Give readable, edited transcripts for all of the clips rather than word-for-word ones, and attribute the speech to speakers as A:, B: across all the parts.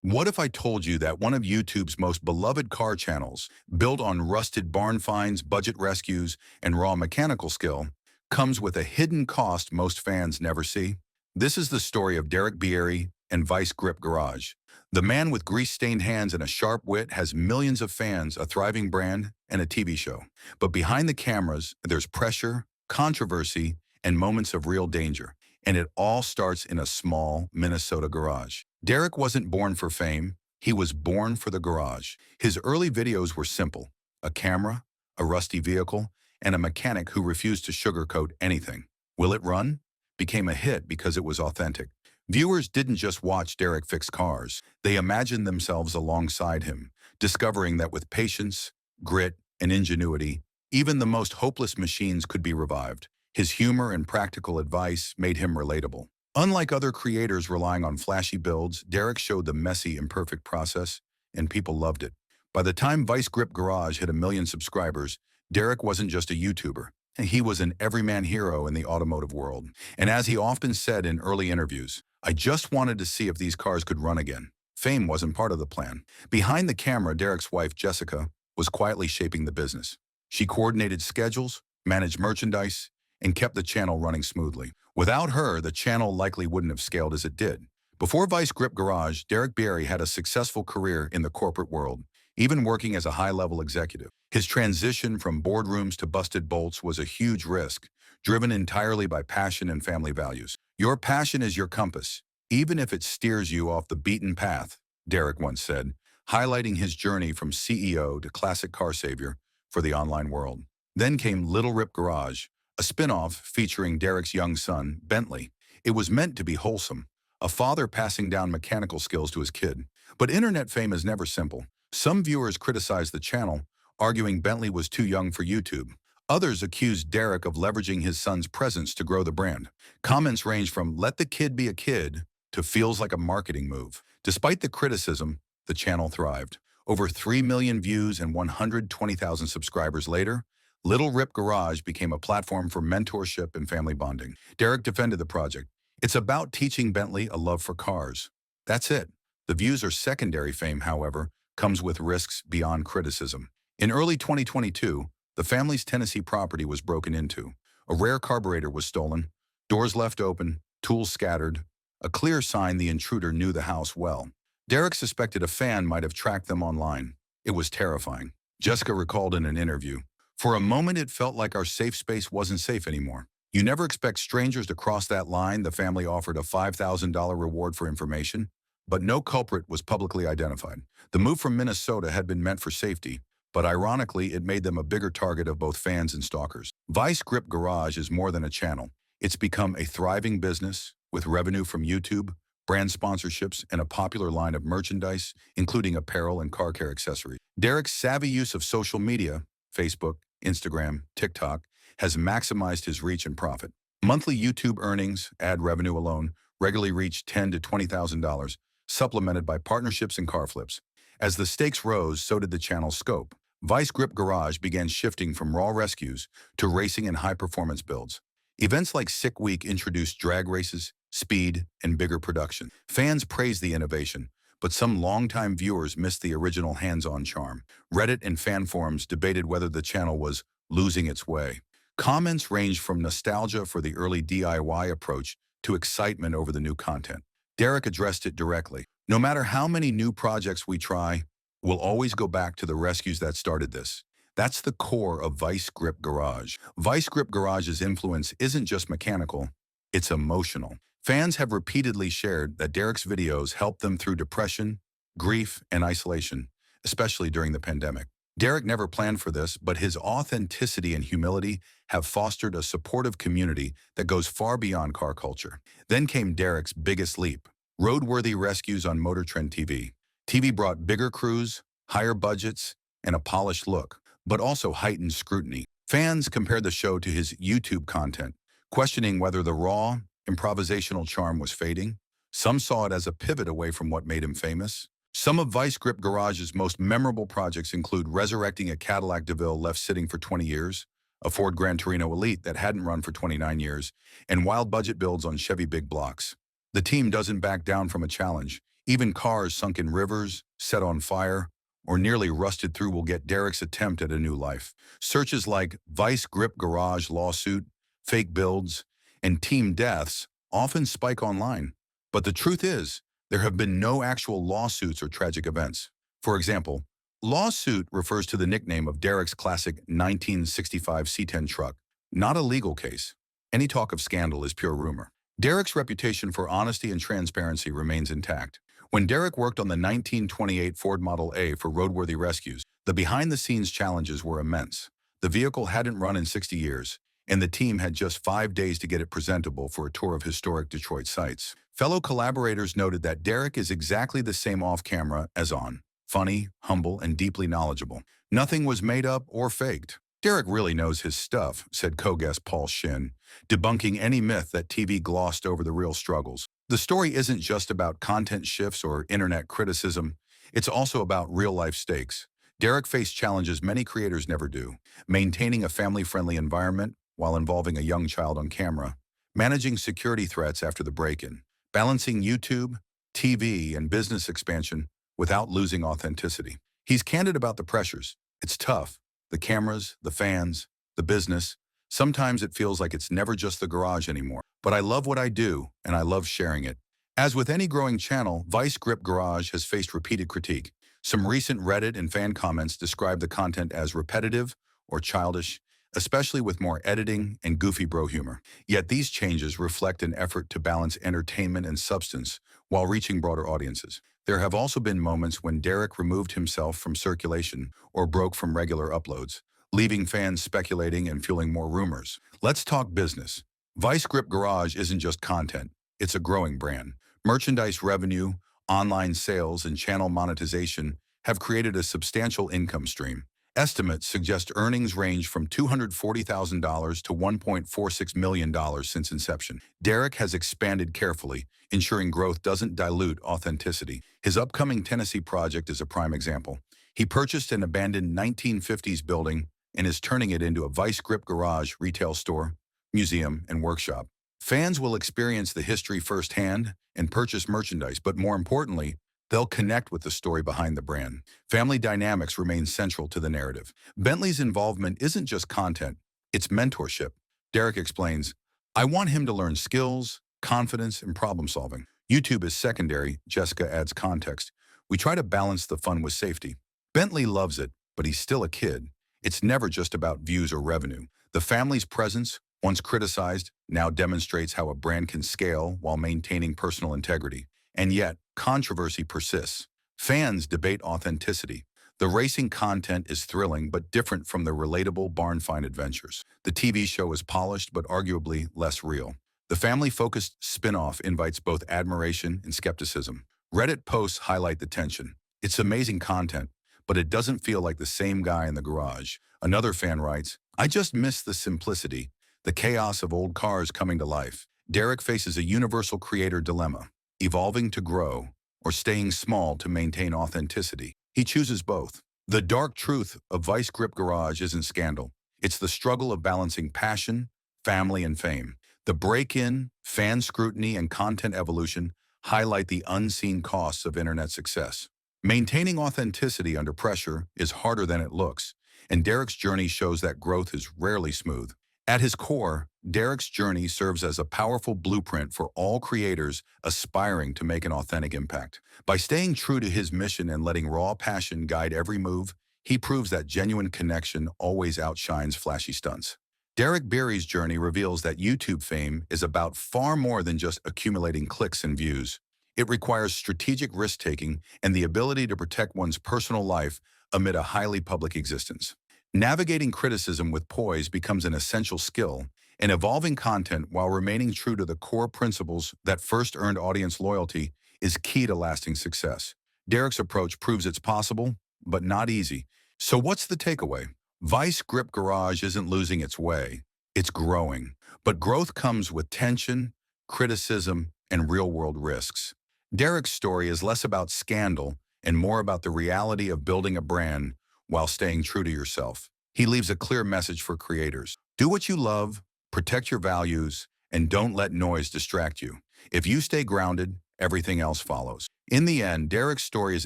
A: What if I told you that one of YouTube's most beloved car channels, built on rusted barn finds, budget rescues, and raw mechanical skill, comes with a hidden cost most fans never see? This is the story of Derek Bieri and Vice Grip Garage. The man with grease-stained hands and a sharp wit has millions of fans, a thriving brand, and a TV show. But behind the cameras, there's pressure, controversy, and moments of real danger. And it all starts in a small Minnesota garage. Derek wasn't born for fame, he was born for the garage. His early videos were simple: a camera, a rusty vehicle, and a mechanic who refused to sugarcoat anything. Will it run? Became a hit because it was authentic. Viewers didn't just watch Derek fix cars, they imagined themselves alongside him, discovering that with patience, grit, and ingenuity, even the most hopeless machines could be revived. His humor and practical advice made him relatable. Unlike other creators relying on flashy builds, Derek showed the messy, imperfect process, and people loved it. By the time Vice Grip Garage hit 1 million subscribers, Derek wasn't just a YouTuber. He was an everyman hero in the automotive world. And as he often said in early interviews, "I just wanted to see if these cars could run again." Fame wasn't part of the plan. Behind the camera, Derek's wife, Jessica, was quietly shaping the business. She coordinated schedules, managed merchandise, and kept the channel running smoothly. Without her, the channel likely wouldn't have scaled as it did. Before Vice Grip Garage, Derek Bieri had a successful career in the corporate world, even working as a high-level executive. His transition from boardrooms to busted bolts was a huge risk, driven entirely by passion and family values. "Your passion is your compass, even if it steers you off the beaten path," Derek once said, highlighting his journey from CEO to classic car savior for the online world. Then came Little Rip Garage, a spin-off featuring Derek's young son, Bentley. It was meant to be wholesome, a father passing down mechanical skills to his kid. But internet fame is never simple. Some viewers criticized the channel, arguing Bentley was too young for YouTube. Others accused Derek of leveraging his son's presence to grow the brand. Comments ranged from "let the kid be a kid" to "feels like a marketing move." Despite the criticism, the channel thrived. Over 3 million views and 120,000 subscribers later, Little Rip Garage became a platform for mentorship and family bonding. Derek defended the project. "It's about teaching Bentley a love for cars. That's it." The views are secondary. Fame, however, comes with risks beyond criticism. In early 2022, the family's Tennessee property was broken into. A rare carburetor was stolen, doors left open, tools scattered, a clear sign the intruder knew the house well. Derek suspected a fan might have tracked them online. It was terrifying. Jessica recalled in an interview, "For a moment it felt like our safe space wasn't safe anymore. You never expect strangers to cross that line." The family offered a $5,000 reward for information, but no culprit was publicly identified. The move from Minnesota had been meant for safety, but ironically, it made them a bigger target of both fans and stalkers. Vice Grip Garage is more than a channel. It's become a thriving business with revenue from YouTube, brand sponsorships, and a popular line of merchandise, including apparel and car care accessories. Derek's savvy use of social media, Facebook, Instagram, TikTok, has maximized his reach and profit. Monthly YouTube earnings, ad revenue alone, regularly reach $10,000 to $20,000, supplemented by partnerships and car flips. As the stakes rose, so did the channel's scope. Vice Grip Garage began shifting from raw rescues to racing and high-performance builds. Events like Sick Week introduced drag races, speed, and bigger production. Fans praised the innovation, but some longtime viewers missed the original hands-on charm. Reddit and fan forums debated whether the channel was losing its way. Comments ranged from nostalgia for the early DIY approach to excitement over the new content. Derek addressed it directly. "No matter how many new projects we try, we'll always go back to the rescues that started this." That's the core of Vice Grip Garage. Vice Grip Garage's influence isn't just mechanical, it's emotional. Fans have repeatedly shared that Derek's videos helped them through depression, grief, and isolation, especially during the pandemic. Derek never planned for this, but his authenticity and humility have fostered a supportive community that goes far beyond car culture. Then came Derek's biggest leap: roadworthy rescues on MotorTrend TV. TV brought bigger crews, higher budgets, and a polished look, but also heightened scrutiny. Fans compared the show to his YouTube content, questioning whether the raw, improvisational charm was fading. Some saw it as a pivot away from what made him famous. Some of Vice Grip Garage's most memorable projects include resurrecting a Cadillac DeVille left sitting for 20 years, a Ford Gran Torino Elite that hadn't run for 29 years, and wild budget builds on Chevy big blocks. The team doesn't back down from a challenge, Even cars sunk in rivers, set on fire, or nearly rusted through will get Derek's attempt at a new life. Searches like Vice Grip Garage lawsuit, fake builds, and team deaths often spike online. But the truth is, there have been no actual lawsuits or tragic events. For example, lawsuit refers to the nickname of Derek's classic 1965 C10 truck, not a legal case. Any talk of scandal is pure rumor. Derek's reputation for honesty and transparency remains intact. When Derek worked on the 1928 Ford Model A for roadworthy rescues, the behind-the-scenes challenges were immense. The vehicle hadn't run in 60 years, and the team had just 5 days to get it presentable for a tour of historic Detroit sites. Fellow collaborators noted that Derek is exactly the same off-camera as on. Funny, humble, and deeply knowledgeable. Nothing was made up or faked. Derek really knows his stuff, said co-guest Paul Shin, debunking any myth that TV glossed over the real struggles. The story isn't just about content shifts or internet criticism. It's also about real-life stakes. Derek faced challenges many creators never do. Maintaining a family-friendly environment while involving a young child on camera. Managing security threats after the break-in. Balancing YouTube, TV, and business expansion without losing authenticity. He's candid about the pressures. It's tough. The cameras, the fans, the business. Sometimes it feels like it's never just the garage anymore. But I love what I do, and I love sharing it. As with any growing channel, Vice Grip Garage has faced repeated critique. Some recent Reddit and fan comments describe the content as repetitive or childish, especially with more editing and goofy bro humor. Yet these changes reflect an effort to balance entertainment and substance while reaching broader audiences. There have also been moments when Derek removed himself from circulation or broke from regular uploads, leaving fans speculating and fueling more rumors. Let's talk business. Vice Grip Garage isn't just content, it's a growing brand. Merchandise revenue, online sales, and channel monetization have created a substantial income stream. Estimates suggest earnings range from $240,000 to $1.46 million since inception. Derek has expanded carefully, ensuring growth doesn't dilute authenticity. His upcoming Tennessee project is a prime example. He purchased an abandoned 1950s building and is turning it into a Vice Grip Garage retail store, museum, and workshop. Fans will experience the history firsthand and purchase merchandise, but more importantly, they'll connect with the story behind the brand. Family dynamics remain central to the narrative. Bentley's involvement isn't just content, it's mentorship. Derek explains, I want him to learn skills, confidence, and problem solving. YouTube is secondary, Jessica adds context. We try to balance the fun with safety. Bentley loves it, but he's still a kid. It's never just about views or revenue. The family's presence, once criticized, now demonstrates how a brand can scale while maintaining personal integrity. And yet, controversy persists. Fans debate authenticity. The racing content is thrilling but different from the relatable barn-find adventures. The TV show is polished but arguably less real. The family-focused spin-off invites both admiration and skepticism. Reddit posts highlight the tension. It's amazing content, but it doesn't feel like the same guy in the garage. Another fan writes, I just miss the simplicity, the chaos of old cars coming to life. Derek faces a universal creator dilemma, evolving to grow or staying small to maintain authenticity. He chooses both. The dark truth of Vice Grip Garage isn't scandal. It's the struggle of balancing passion, family, and fame. The break-in, fan scrutiny, and content evolution highlight the unseen costs of internet success. Maintaining authenticity under pressure is harder than it looks, and Derek's journey shows that growth is rarely smooth. At his core, Derek's journey serves as a powerful blueprint for all creators aspiring to make an authentic impact. By staying true to his mission and letting raw passion guide every move, he proves that genuine connection always outshines flashy stunts. Derek Bieri's journey reveals that YouTube fame is about far more than just accumulating clicks and views. It requires strategic risk-taking and the ability to protect one's personal life amid a highly public existence. Navigating criticism with poise becomes an essential skill, and evolving content while remaining true to the core principles that first earned audience loyalty is key to lasting success. Derek's approach proves it's possible, but not easy. So what's the takeaway? Vice Grip Garage isn't losing its way, it's growing. But growth comes with tension, criticism, and real-world risks. Derek's story is less about scandal and more about the reality of building a brand while staying true to yourself. He leaves a clear message for creators. Do what you love, protect your values, and don't let noise distract you. If you stay grounded Everything else follows. In the end, Derek's story is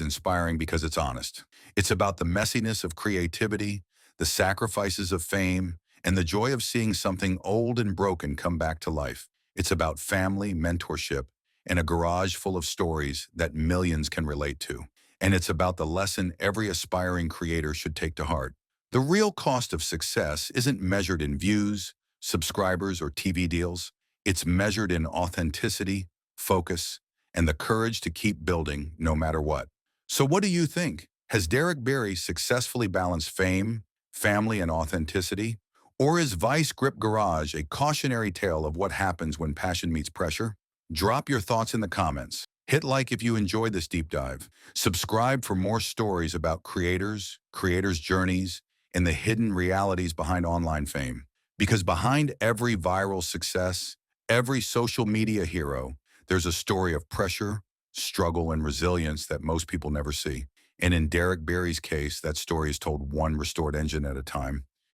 A: inspiring because it's honest. It's about the messiness of creativity, the sacrifices of fame, and the joy of seeing something old and broken come back to life. It's about family, mentorship, and a garage full of stories that millions can relate to. And it's about the lesson every aspiring creator should take to heart. The real cost of success isn't measured in views, subscribers, or TV deals. It's measured in authenticity, focus, and the courage to keep building no matter what. So what do you think? Has Derek Bieri successfully balanced fame, family, and authenticity? Or is Vice Grip Garage a cautionary tale of what happens when passion meets pressure? Drop your thoughts in the comments. Hit like if you enjoyed this deep dive. Subscribe for more stories about creators' journeys, and the hidden realities behind online fame. Because behind every viral success, every social media hero, there's a story of pressure, struggle, and resilience that most people never see. And in Derek Bieri's case, that story is told one restored engine at a time.